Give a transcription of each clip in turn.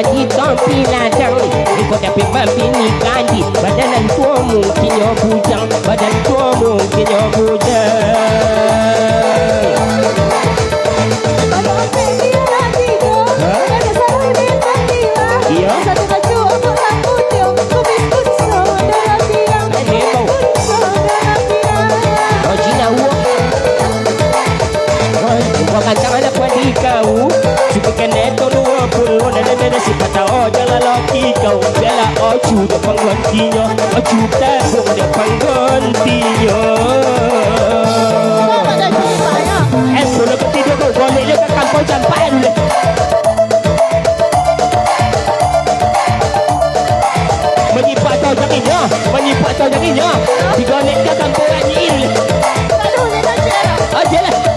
topi ladang kau dapat mampir nikahi badan tua mungkin yo bujang badan tua mungkin yo bujang iya kancang ada padi kau suka neto 20 nene si patao jala loki kau bela oju de panggontinya oju tabung de panggontinya sudah ketidur kau boleh le ke kampung sampai dulu menyipat tau janginnya digolek ke kampung anjir aja lah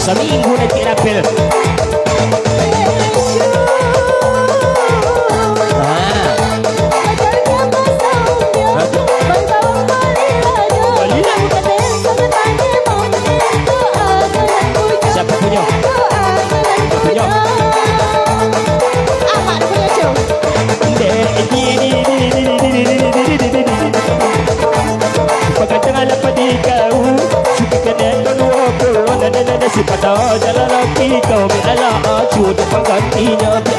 seminggu nanti rapel siapa punya? Punya? penggantinya.